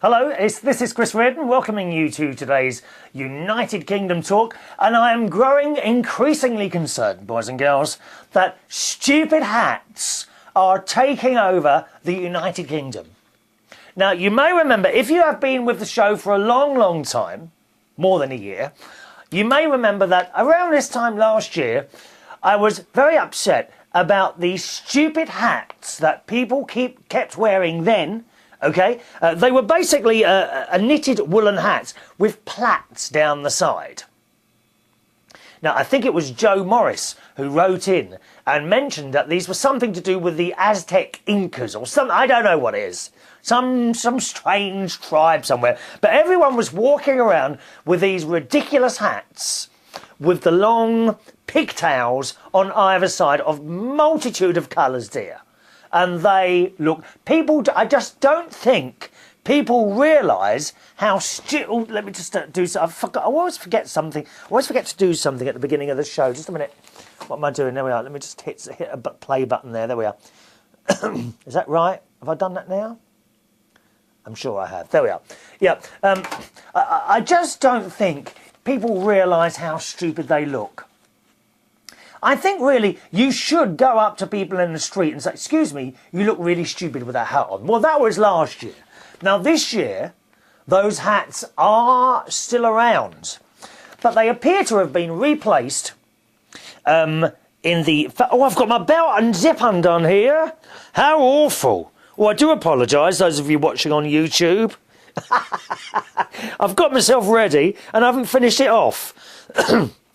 Hello, this is Chris Reardon welcoming you to today's United Kingdom talk, and I am growing increasingly concerned, boys and girls, that stupid hats are taking over the United Kingdom. Now, you may remember, if you have been with the show for a long time, more than a year, you may remember that around this time last year, I was very upset about the stupid hats that people kept wearing then. Okay, they were basically a knitted woolen hat with plaits down the side. Now, I think it was Joe Morris who wrote in and mentioned that these were something to do with the Aztec Incas or something. I don't know what it is. Some strange tribe somewhere. But everyone was walking around with these ridiculous hats with the long pigtails on either side of multitude of colours, dear. And they look, I just don't think people realise how stupid. Let me just do something. I always forget something. I always forget to do something at the beginning of the show. Just a minute. What am I doing? There we are. Let me just hit a play button there. There we are. Is that right? Have I done that now? I'm sure I have. There we are. Yeah. I just don't think people realise how stupid they look. I think really you should go up to people in the street and say, excuse me, you look really stupid with that hat on. Well, that was last year. Now this year, those hats are still around, but they appear to have been replaced in the... Oh, I've got my belt and zip undone here. How awful. Oh, I do apologise, those of you watching on YouTube. I've got myself ready and I haven't finished it off.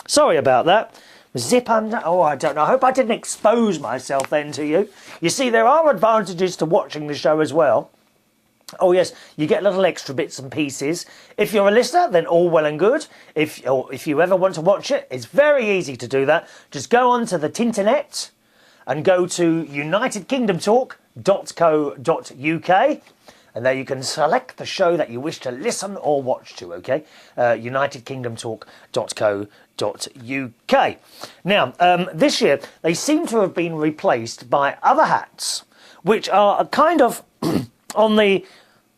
Sorry about that. Zip under... Oh, I don't know. I hope I didn't expose myself then to you. You see, there are advantages to watching the show as well. Oh, yes, you get little extra bits and pieces. If you're a listener, then all well and good. If you ever want to watch it, it's very easy to do that. Just go on to the Tinternet and go to unitedkingdomtalk.co.uk. And there you can select the show that you wish to listen or watch to, OK? unitedkingdomtalk.co.uk. Now, this year, they seem to have been replaced by other hats, which are kind of on the...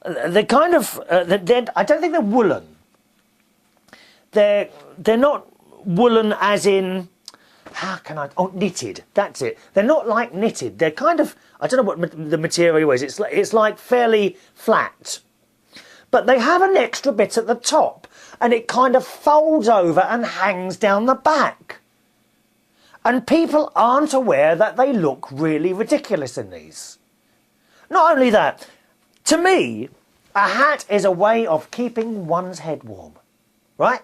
They're kind of... I don't think they're woolen. They're not woolen as in... How can I... Oh, knitted. That's it. They're not like knitted. They're kind of... I don't know what the material is. It's like fairly flat. But they have an extra bit at the top. And it kind of folds over and hangs down the back. And people aren't aware that they look really ridiculous in these. Not only that, to me, a hat is a way of keeping one's head warm. Right?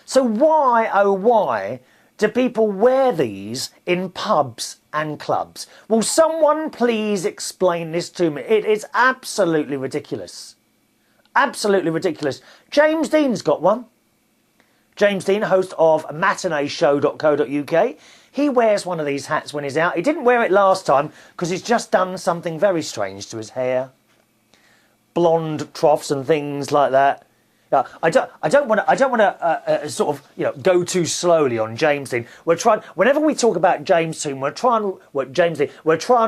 So why, oh why... do people wear these in pubs and clubs? Will someone please explain this to me? It is absolutely ridiculous. Absolutely ridiculous. James Dean's got one. James Dean, host of matineeshow.co.uk. He wears one of these hats when he's out. He didn't wear it last time because he's just done something very strange to his hair. Blonde troughs and things like that. I don't want to sort of go too slowly on James Dean. We're trying, whenever we talk about James Dean, we're trying to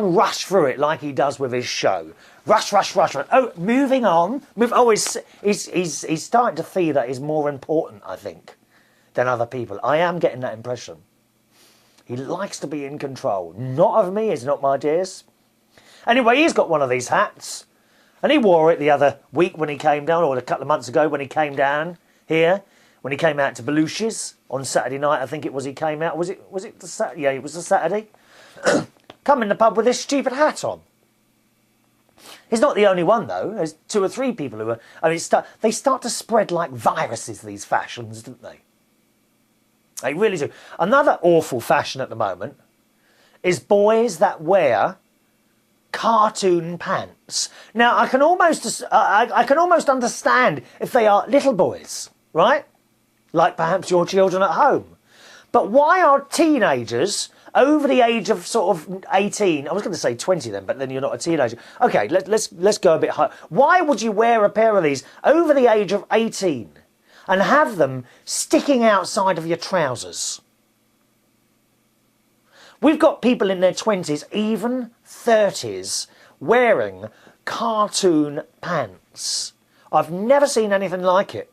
rush through it like he does with his show. Rush. Oh, moving on. He's starting to feel that he's more important, I think, than other people. I am getting that impression. He likes to be in control. Not of me, is not, my dears. Anyway, he's got one of these hats. And he wore it the other week when he came down, or a couple of months ago when he came down here, when he came out to Belushi's on Saturday night. I think it was he came out. Was it the Saturday? Yeah, it was the Saturday. Come in the pub with this stupid hat on. He's not the only one though. There's 2 or 3 people who are. I mean, they start to spread like viruses. These fashions, don't they? They really do. Another awful fashion at the moment is boys that wear cartoon pants. Now, I can almost understand if they are little boys, right? Like perhaps your children at home. But why are teenagers over the age of sort of 18, I was going to say 20 then, but then you're not a teenager. Okay, let's go a bit higher. Why would you wear a pair of these over the age of 18 and have them sticking outside of your trousers? We've got people in their 20s, even 30s, wearing cartoon pants. I've never seen anything like it.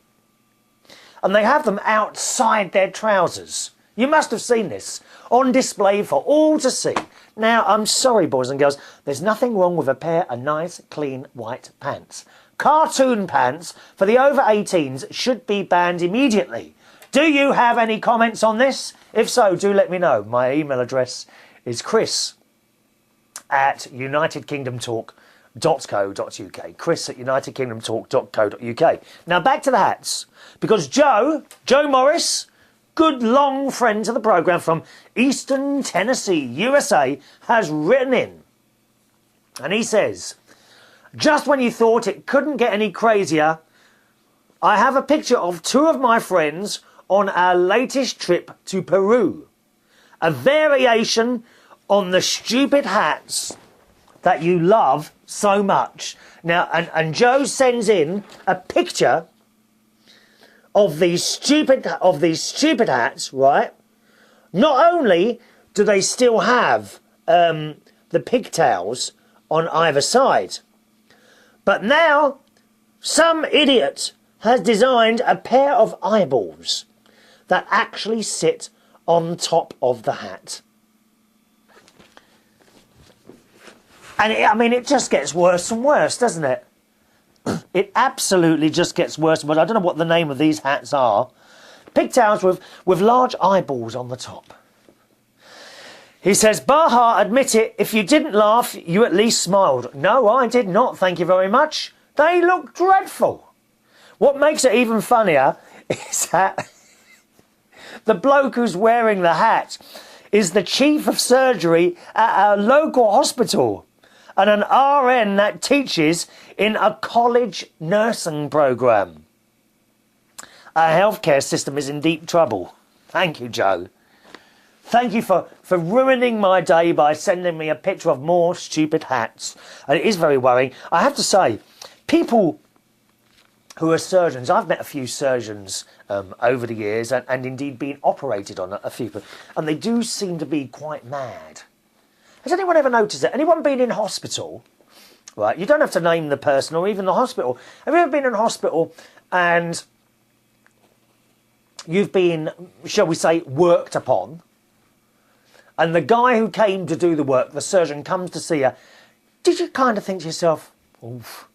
And they have them outside their trousers. You must have seen this on display for all to see. Now, I'm sorry, boys and girls, there's nothing wrong with a pair of nice, clean, white pants. Cartoon pants for the over 18s should be banned immediately. Do you have any comments on this? If so, do let me know. My email address is chris@unitedkingdomtalk.co.uk. chris@unitedkingdomtalk.co.uk. Now back to the hats. Because Joe Morris, good long friend to the programme from Eastern Tennessee, USA, has written in. And he says, just when you thought it couldn't get any crazier, I have a picture of two of my friends on our latest trip to Peru. A variation on the stupid hats that you love so much. Now, and Joe sends in a picture of these stupid hats, right? Not only do they still have the pigtails on either side, but now some idiot has designed a pair of eyeballs that actually sit on top of the hat. And it just gets worse and worse, doesn't it? It absolutely just gets worse. But I don't know what the name of these hats are. Pigtails with large eyeballs on the top. He says, Baha, admit it, if you didn't laugh, you at least smiled. No, I did not, thank you very much. They look dreadful. What makes it even funnier is that the bloke who's wearing the hat is the chief of surgery at our local hospital and an RN that teaches in a college nursing programme. Our healthcare system is in deep trouble. Thank you, Joe. Thank you for ruining my day by sending me a picture of more stupid hats. And it is very worrying. I have to say, people who are surgeons, I've met a few surgeons over the years and indeed been operated on a few, and they do seem to be quite mad. Has anyone ever noticed it? Anyone been in hospital? Right, you don't have to name the person or even the hospital. Have you ever been in hospital and you've been, shall we say, worked upon, and the guy who came to do the work, the surgeon, comes to see you? Did you kind of think to yourself, oof,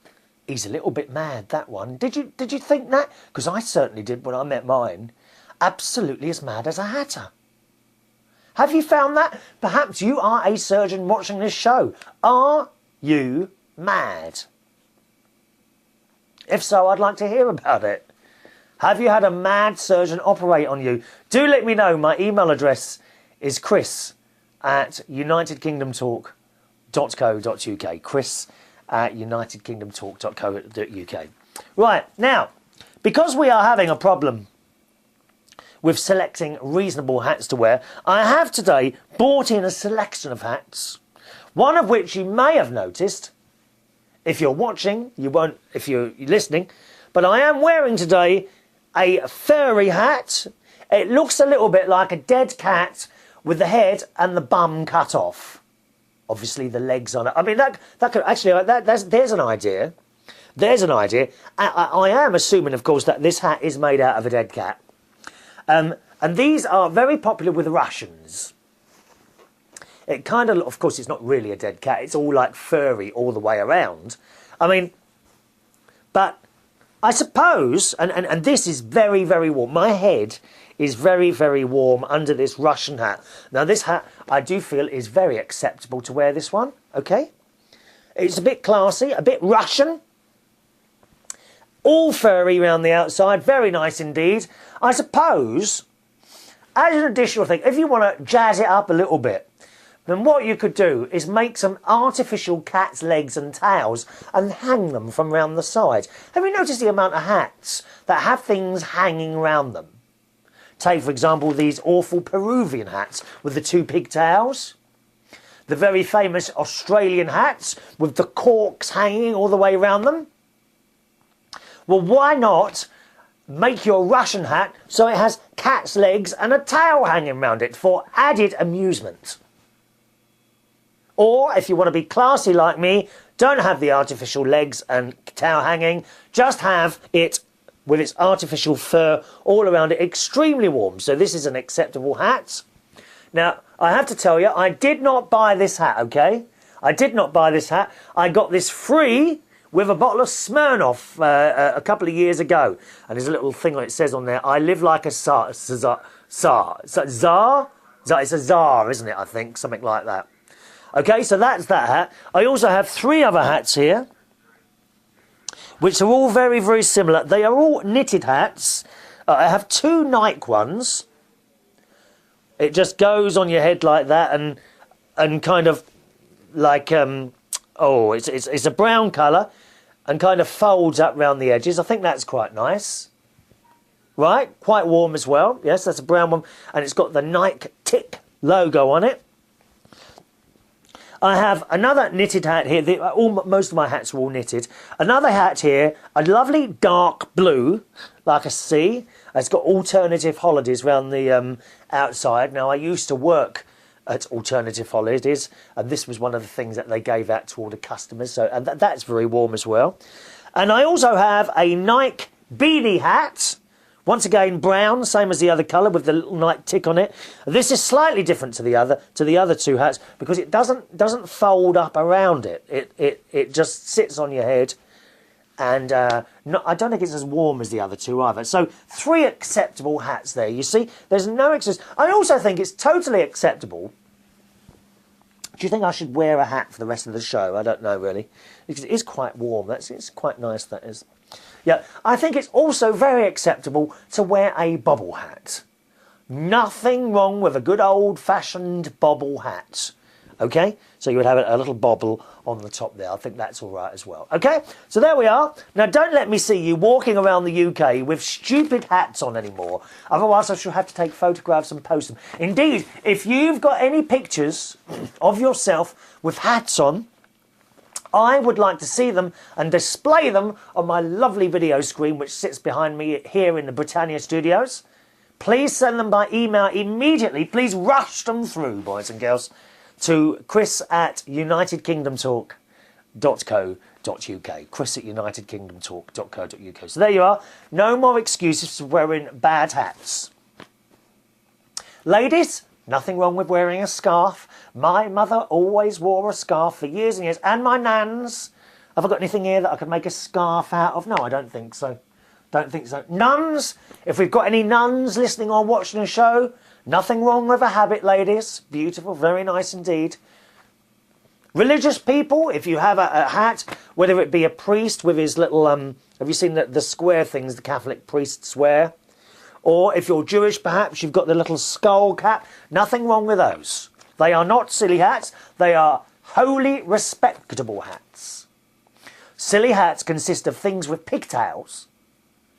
he's a little bit mad, that one? Did you think that? Because I certainly did when I met mine. Absolutely as mad as a hatter. Have you found that? Perhaps you are a surgeon watching this show. Are you mad? If so, I'd like to hear about it. Have you had a mad surgeon operate on you? Do let me know. My email address is chris@unitedkingdomtalk.co.uk. chris@unitedkingdomtalk.co.uk. Right, now, because we are having a problem with selecting reasonable hats to wear, I have today brought in a selection of hats, one of which you may have noticed. If you're watching, you won't if you're listening, but I am wearing today a furry hat. It looks a little bit like a dead cat with the head and the bum cut off. Obviously the legs on it. I mean, that could actually, there's an idea. There's an idea. I am assuming, of course, that this hat is made out of a dead cat. And these are very popular with Russians. It kind of course, it's not really a dead cat. It's all like furry all the way around. I mean, but I suppose, and this is very, very warm. My head is very, very warm under this Russian hat. Now, this hat, I do feel, is very acceptable to wear this one, okay? It's a bit classy, a bit Russian. All furry around the outside, very nice indeed. I suppose, as an additional thing, if you want to jazz it up a little bit, then what you could do is make some artificial cat's legs and tails and hang them from round the sides. Have you noticed the amount of hats that have things hanging around them? Take, for example, these awful Peruvian hats with the two pigtails. The very famous Australian hats with the corks hanging all the way around them. Well, why not make your Russian hat so it has cat's legs and a tail hanging around it for added amusement? Or, if you want to be classy like me, Don't have the artificial legs and tail hanging. Just have it with its artificial fur all around it, extremely warm. So this is an acceptable hat. Now, I have to tell you, I did not buy this hat, okay? I did not buy this hat. I got this free with a bottle of Smirnoff a couple of years ago. And there's a little thing that it says on there, I live like a Tsar. It's a Tsar, isn't it, I think? Something like that. Okay, so that's that hat. I also have 3 other hats here, which are all very, very similar. They are all knitted hats. I have 2 Nike ones. It just goes on your head like that and kind of like, it's a brown colour and kind of folds up round the edges. I think that's quite nice. Right? Quite warm as well. Yes, that's a brown one. And it's got the Nike tick logo on it. I have another knitted hat here. Most of my hats are all knitted. Another hat here, a lovely dark blue, like a sea. It's got alternative holidays round the outside. Now, I used to work at alternative holidays, and this was one of the things that they gave out to all the customers. So, and that's very warm as well. And I also have a Nike beanie hat. Once again, brown, same as the other colour with the little Nike tick on it. This is slightly different to the other 2 hats because it doesn't fold up around it. It just sits on your head, and I don't think it's as warm as the other 2 either. So 3 acceptable hats there. You see, there's no excess. I also think it's totally acceptable. Do you think I should wear a hat for the rest of the show? I don't know really, because it is quite warm. It's quite nice. That is. Yeah, I think it's also very acceptable to wear a bobble hat. Nothing wrong with a good old-fashioned bobble hat. Okay? So you would have a little bobble on the top there. I think that's all right as well. Okay? So there we are. Now, don't let me see you walking around the UK with stupid hats on anymore. Otherwise, I shall have to take photographs and post them. Indeed, if you've got any pictures of yourself with hats on, I would like to see them and display them on my lovely video screen, which sits behind me here in the Britannia studios. Please send them by email immediately. Please rush them through, boys and girls, to chris@unitedkingdomtalk.co.uk. chris@unitedkingdomtalk.co.uk. So there you are. No more excuses for wearing bad hats. Ladies, nothing wrong with wearing a scarf. My mother always wore a scarf for years and years. And my nans. Have I got anything here that I could make a scarf out of? No, I don't think so. Don't think so. Nuns, if we've got any nuns listening or watching the show, nothing wrong with a habit, ladies. Beautiful, very nice indeed. Religious people, if you have a hat, whether it be a priest with his little, have you seen the square things the Catholic priests wear? Or if you're Jewish, perhaps you've got the little skull cap. Nothing wrong with those. They are not silly hats. They are wholly respectable hats. Silly hats consist of things with pigtails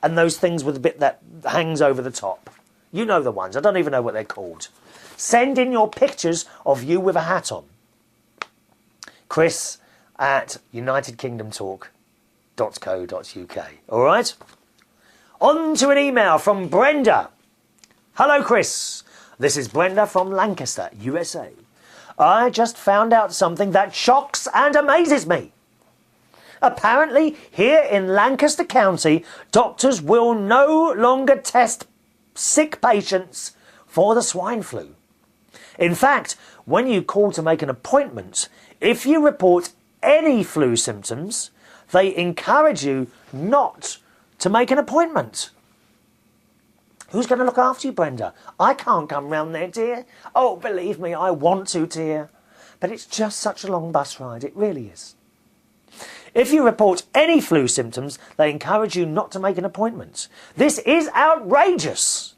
and those things with a bit that hangs over the top. You know the ones. I don't even know what they're called. Send in your pictures of you with a hat on. chris@unitedkingdomtalk.co.uk. All right? On to an email from Brenda. Hello, Chris. This is Brenda from Lancaster, USA. I just found out something that shocks and amazes me. Apparently, here in Lancaster County, doctors will no longer test sick patients for the swine flu. In fact, when you call to make an appointment, if you report any flu symptoms, they encourage you not to make an appointment. Who's going to look after you, Brenda? I can't come round there, dear. Oh, believe me, I want to, dear. But it's just such a long bus ride, it really is. If you report any flu symptoms, they encourage you not to make an appointment. This is outrageous.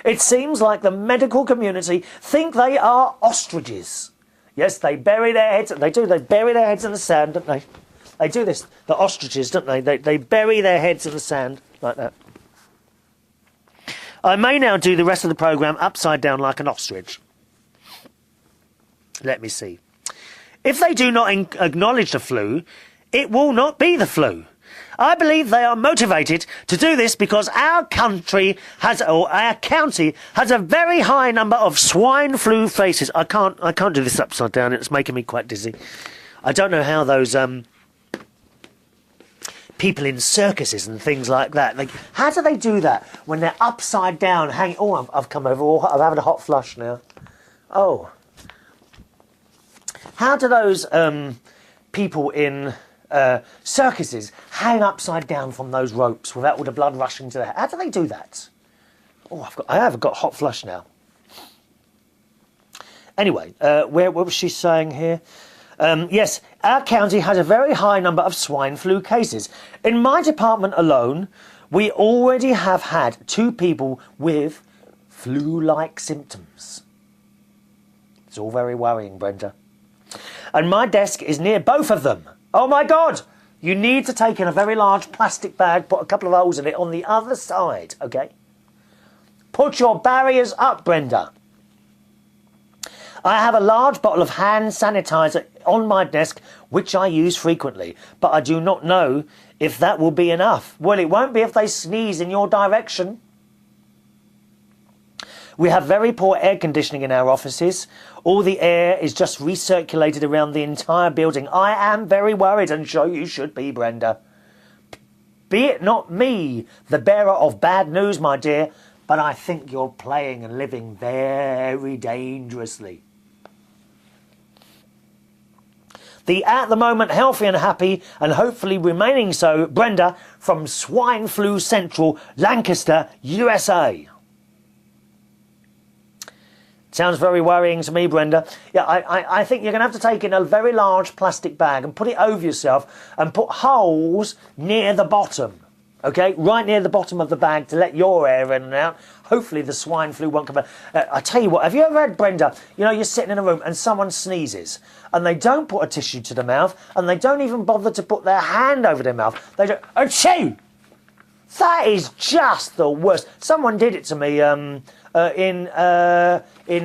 It seems like the medical community think they are ostriches. Yes, they bury their heads. They do. They bury their heads in the sand, don't they? They do this. The ostriches, don't they? They bury their heads in the sand like that. I may now do the rest of the programme upside down like an ostrich. Let me see. If they do not acknowledge the flu, it will not be the flu. I believe they are motivated to do this because our county has a very high number of swine flu cases. I can't do this upside down. It's making me quite dizzy. I don't know how those people in circuses and things like that, like, how do they do that when they're upside down, hanging? Oh, I've come over. Oh, I'm having a hot flush now. Oh, how do those people in circuses hang upside down from those ropes without all the blood rushing to their head? How do they do that? Oh, I have got hot flush now. Anyway, what was she saying here? Yes, our county has a very high number of swine flu cases. In my department alone, we already have had 2 people with flu-like symptoms. It's all very worrying, Brenda. And my desk is near both of them. Oh my God! You need to take in a very large plastic bag, put a couple of holes in it on the other side, okay? Put your barriers up, Brenda. I have a large bottle of hand sanitizer on my desk, which I use frequently, but I do not know if that will be enough. Well, it won't be if they sneeze in your direction. We have very poor air conditioning in our offices. All the air is just recirculated around the entire building. I am very worried, and so you should be, Brenda. Be it not me, the bearer of bad news, my dear, but I think you're playing and living very dangerously. The at the moment healthy and happy, and hopefully remaining so, Brenda from Swine Flu Central, Lancaster, USA. Sounds very worrying to me, Brenda. Yeah, I think you're going to have to take in a very large plastic bag and put it over yourself and put holes near the bottom, okay? Right near the bottom of the bag to let your air in and out. Hopefully the swine flu won't come out. I tell you what, have you ever had, Brenda, you know, you're sitting in a room and someone sneezes and they don't put a tissue to the mouth and they don't even bother to put their hand over their mouth. They just, achoo! That is just the worst. Someone did it to me in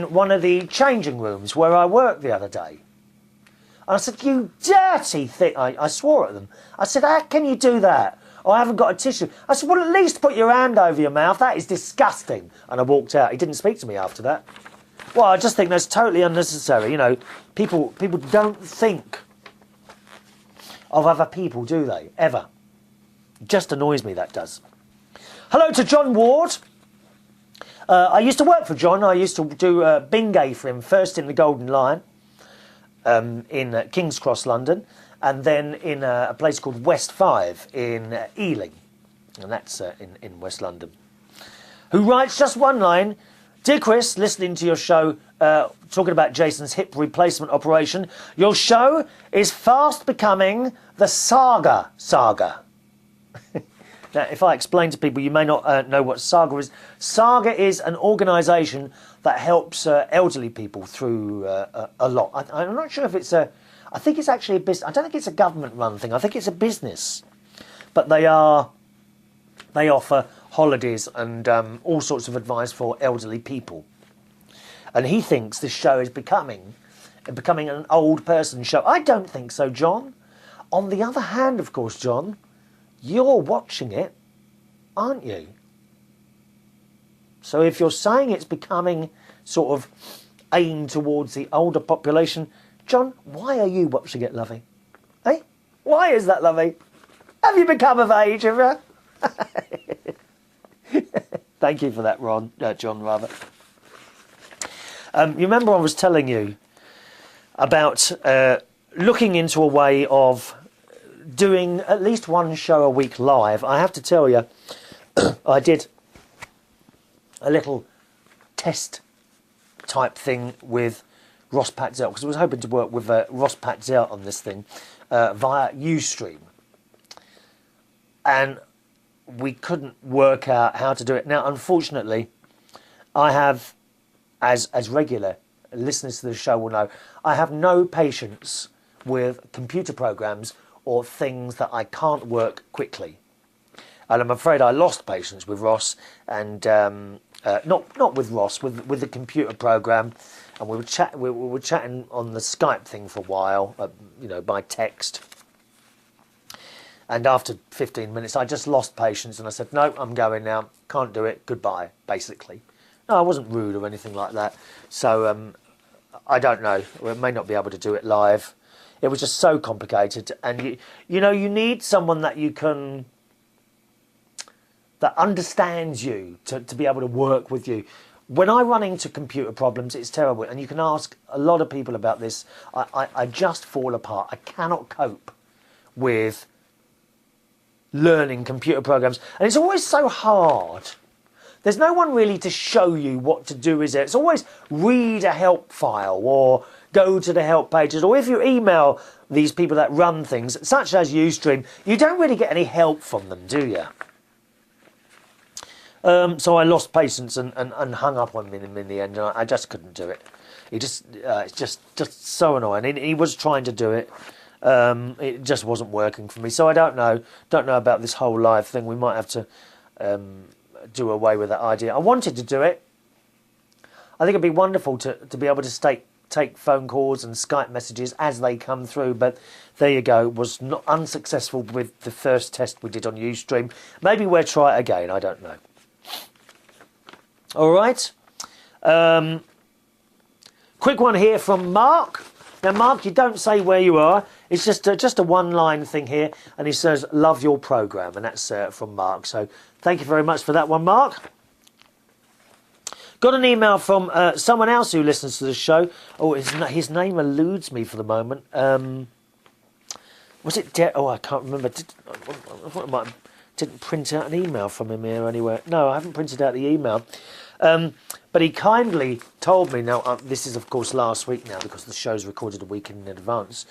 one of the changing rooms where I worked the other day. And I said, you dirty thing. I swore at them. I said, how can you do that? Oh, I haven't got a tissue. I said, well, at least put your hand over your mouth. That is disgusting. And I walked out. He didn't speak to me after that. Well, I just think that's totally unnecessary. You know, people don't think of other people, do they? Ever. It just annoys me, that does. Hello to John Ward. I used to work for John. I used to do Bingay for him, first in the Golden Lion in King's Cross, London, and then in a place called West 5 in Ealing, and that's in West London, who writes just one line. Dear Chris, listening to your show, talking about Jason's hip replacement operation, your show is fast becoming the saga. Now, if I explain to people, you may not know what Saga is. Saga is an organisation that helps elderly people through a lot. I'm not sure if it's a... I think it's actually a business. I don't think it's a government-run thing. I think it's a business. But they offer holidays and all sorts of advice for elderly people. And he thinks this show is becoming an old person show. I don't think so, John. On the other hand, of course, John, you're watching it, aren't you? So if you're saying it's becoming sort of aimed towards the older population, John, why are you watching it, lovey? Eh? Why is that, lovey? Have you become of age, have you? Thank you for that, John, rather. You remember I was telling you about looking into a way of doing at least one show a week live. I have to tell you, I did a little test type thing with Ross Patzel, because I was hoping to work with Ross Patzel on this thing via Ustream, and we couldn't work out how to do it. Now, unfortunately, I have, as regular listeners to the show will know, I have no patience with computer programs or things that I can't work quickly. And I'm afraid I lost patience with Ross, and not with Ross, with the computer program. And we were chatting on the Skype thing for a while, you know, by text. And after 15 minutes, I just lost patience, and I said, no, I'm going now. Can't do it. Goodbye, basically. No, I wasn't rude or anything like that. So I don't know. We may not be able to do it live. It was just so complicated, and you know, you need someone that that understands you to be able to work with you. When I run into computer problems, it's terrible, and you can ask a lot of people about this. I just fall apart. I cannot cope with learning computer programs, and it's always so hard. There's no one really to show you what to do, is there? It's always read a help file or go to the help pages, or if you email these people that run things, such as Ustream, you don't really get any help from them, do you? So I lost patience and hung up on him in the end, and I just couldn't do it. It's just so annoying. He was trying to do it. It just wasn't working for me. So I don't know about this whole live thing. We might have to do away with that idea. I wanted to do it. I think it'd be wonderful to be able to take phone calls and Skype messages as they come through, but there you go. Was not unsuccessful with the first test we did on Ustream. Maybe we'll try it again. I don't know. All right. Quick one here from Mark. Now, Mark, you don't say where you are. It's just a one-line thing here, and he says, "Love your programme," and that's from Mark. So thank you very much for that one, Mark. Got an email from someone else who listens to the show. Oh, his name eludes me for the moment. Was it? I can't remember. Didn't print out an email from him here anywhere. No, I haven't printed out the email. But he kindly told me, now this is of course last week now because the show's recorded a week in advance.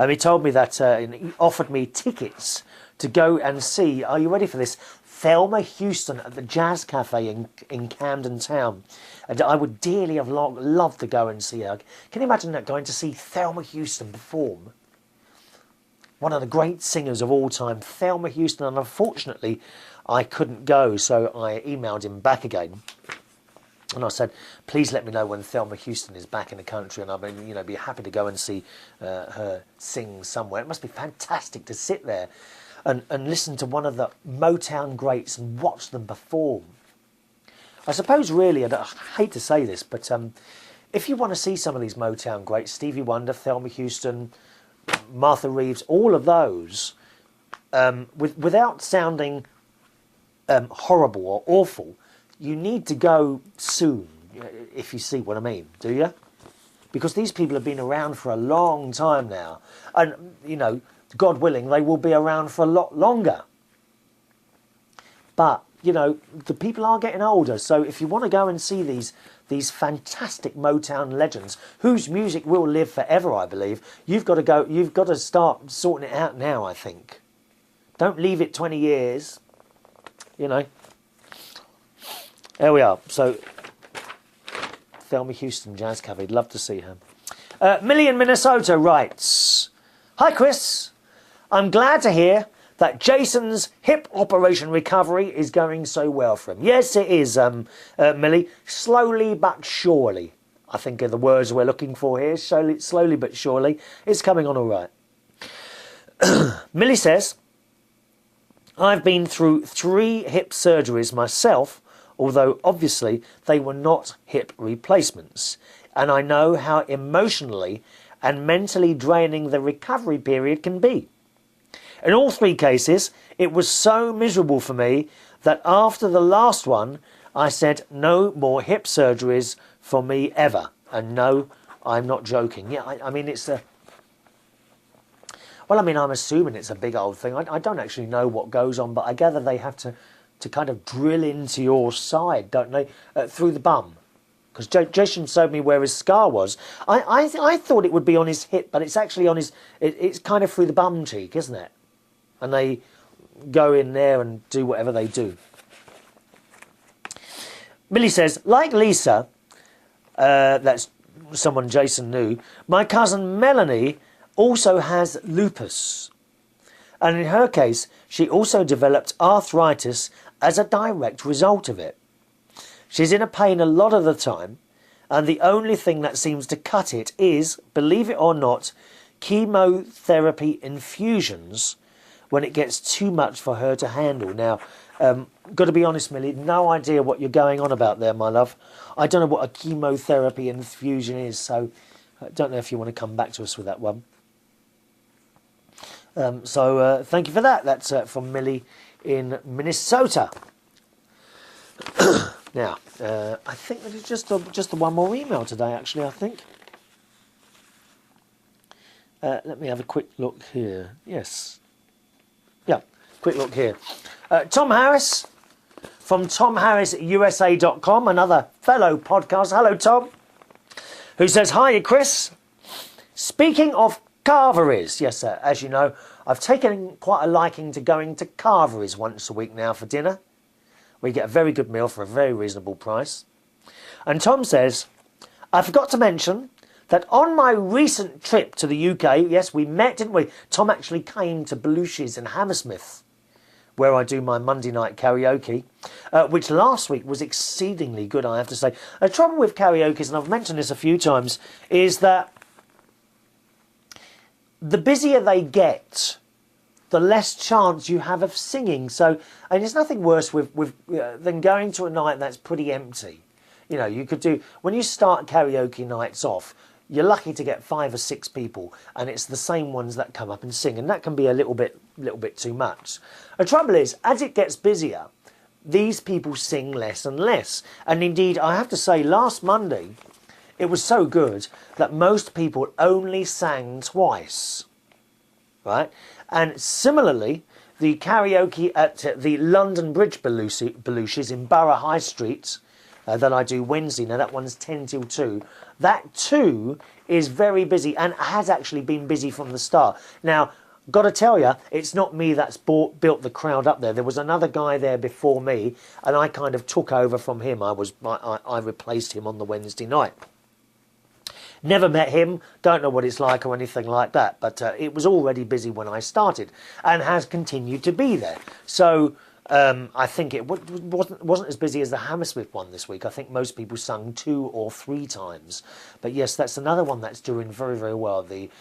He told me that he offered me tickets to go and see, are you ready for this, Thelma Houston at the Jazz Cafe in Camden Town. And I would dearly have loved to go and see her. Can you imagine that, going to see Thelma Houston perform? One of the great singers of all time, Thelma Houston, and unfortunately I couldn't go, so I emailed him back again. And I said, please let me know when Thelma Houston is back in the country, and I'll be happy to go and see her sing somewhere. It must be fantastic to sit there and listen to one of the Motown greats and watch them perform. I suppose really, I hate to say this, but if you want to see some of these Motown greats, Stevie Wonder, Thelma Houston, Martha Reeves, all of those, without sounding horrible or awful, you need to go soon, if you see what I mean, do you? Because these people have been around for a long time now. And, you know, God willing, they will be around for a lot longer. But, you know, the people are getting older. So if you want to go and see these fantastic Motown legends, whose music will live forever, I believe, you've got to start sorting it out now, I think. Don't leave it 20 years, you know. There we are. So, Thelma Houston, Jazz Cafe. Love to see her. Millie in Minnesota writes, "Hi, Chris. I'm glad to hear that Jason's hip operation recovery is going so well for him." Yes, it is, Millie. Slowly but surely, I think are the words we're looking for here. Slowly but surely. It's coming on all right. Millie says, "I've been through 3 hip surgeries myself, although obviously they were not hip replacements, and I know how emotionally and mentally draining the recovery period can be. In all 3 cases, it was so miserable for me that after the last one, I said no more hip surgeries for me ever. And no, I'm not joking." Yeah, I mean, it's a... Well, I mean, I'm assuming it's a big old thing. I don't actually know what goes on, but I gather they have to kind of drill into your side, don't they, through the bum. Because Jason showed me where his scar was. I thought it would be on his hip, but it's actually on his... It's kind of through the bum cheek, isn't it? And they go in there and do whatever they do. Millie says, like Lisa, that's someone Jason knew, my cousin Melanie also has lupus. And in her case, she also developed arthritis as a direct result of it. She's in a pain a lot of the time, and the only thing that seems to cut it is, believe it or not, chemotherapy infusions when it gets too much for her to handle. Now, got to be honest, Millie, no idea what you're going on about there, my love. I don't know what a chemotherapy infusion is, so I don't know if you want to come back to us with that one. So thank you for that. That's from Millie in Minnesota. Now, I think that it's just the one more email today, actually, I think. Let me have a quick look here. Yes. Yeah, quick look here. Tom Harris from TomHarrisUSA.com, another fellow podcaster. Hello, Tom. Who says, "Hiya, Chris. Speaking of carveries," yes, sir, as you know, I've taken quite a liking to going to carveries once a week now for dinner. We get a very good meal for a very reasonable price. And Tom says, "I forgot to mention that on my recent trip to the UK," yes, we met, didn't we? Tom actually came to Belushi's in Hammersmith, where I do my Monday night karaoke, which last week was exceedingly good, I have to say. The trouble with karaoke, and I've mentioned this a few times, is that the busier they get, the less chance you have of singing. So, and there's nothing worse than going to a night that's pretty empty. You know, you could do, when you start karaoke nights off, you're lucky to get 5 or 6 people, and it's the same ones that come up and sing, and that can be a little bit too much. The trouble is, as it gets busier, these people sing less and less. And indeed, I have to say, last Monday, it was so good that most people only sang twice, right? And similarly, the karaoke at the London Bridge Belushi's in Borough High Street that I do Wednesday, now that one's 10 till 2, that too is very busy and has actually been busy from the start. Now, got to tell you, it's not me that's built the crowd up there. There was another guy there before me, and I kind of took over from him. I replaced him on the Wednesday night. Never met him, don't know what it's like or anything like that, but it was already busy when I started and has continued to be there. So I think it wasn't as busy as the Hammersmith one this week. I think most people sung 2 or 3 times. But yes, that's another one that's doing very, very well, the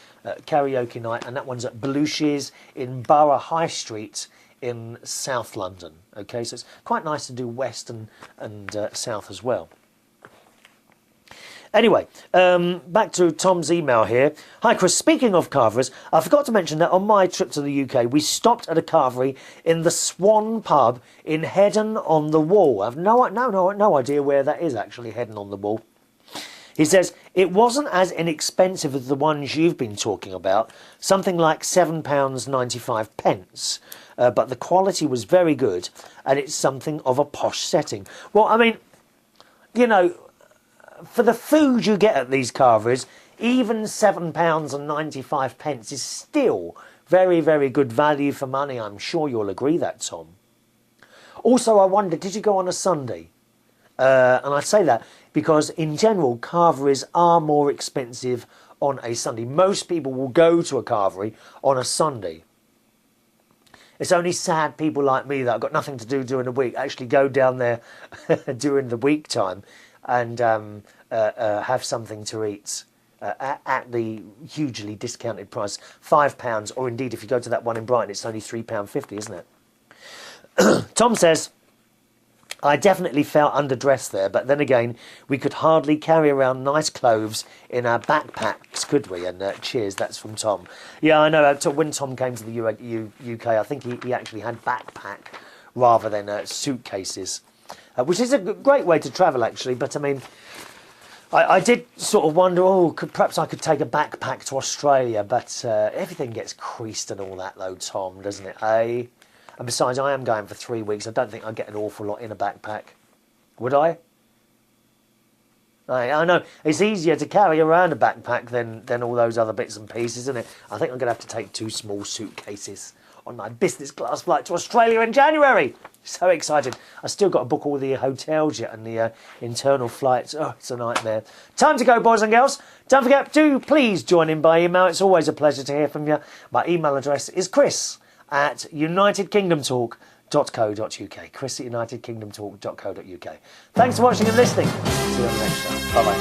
karaoke night, and that one's at Belushi's in Borough High Street in South London. Okay, so it's quite nice to do West and South as well. Anyway, back to Tom's email here. "Hi Chris, speaking of carveries, I forgot to mention that on my trip to the UK, we stopped at a carvery in the Swan pub in Heddon on the Wall." I've no idea where that is, actually, Heddon on the Wall. He says, "It wasn't as inexpensive as the ones you've been talking about, something like £7.95, but the quality was very good, and it's something of a posh setting." Well, I mean, you know, for the food you get at these carveries, even £7.95 is still very, very good value for money. I'm sure you'll agree that, Tom. Also, I wonder, did you go on a Sunday? And I say that because, in general, carveries are more expensive on a Sunday. Most people will go to a carvery on a Sunday. It's only sad people like me that have got nothing to do during the week actually go down there during the week time and have something to eat at the hugely discounted price, £5, or indeed if you go to that one in Brighton, it's only £3.50, isn't it? Tom says, "I definitely felt underdressed there, but then again, we could hardly carry around nice clothes in our backpacks, could we?" And cheers, that's from Tom. Yeah, I know, when Tom came to the UK, I think he actually had backpack rather than suitcases. Which is a great way to travel, actually. But, I mean, I did sort of wonder, perhaps I could take a backpack to Australia. But everything gets creased and all that, though, Tom, doesn't it, eh? And besides, I am going for 3 weeks. I don't think I'd get an awful lot in a backpack. Would I? I know. It's easier to carry around a backpack than all those other bits and pieces, isn't it? I think I'm going to have to take 2 small suitcases on my business class flight to Australia in January. So excited. I still got to book all the hotels yet and the internal flights. Oh, it's a nightmare. Time to go, boys and girls. Don't forget, do please join in by email. It's always a pleasure to hear from you. My email address is chris@unitedkingdomtalk.co.uk. chris@unitedkingdomtalk.co.uk. Thanks for watching and listening. See you on the next show. Bye-bye.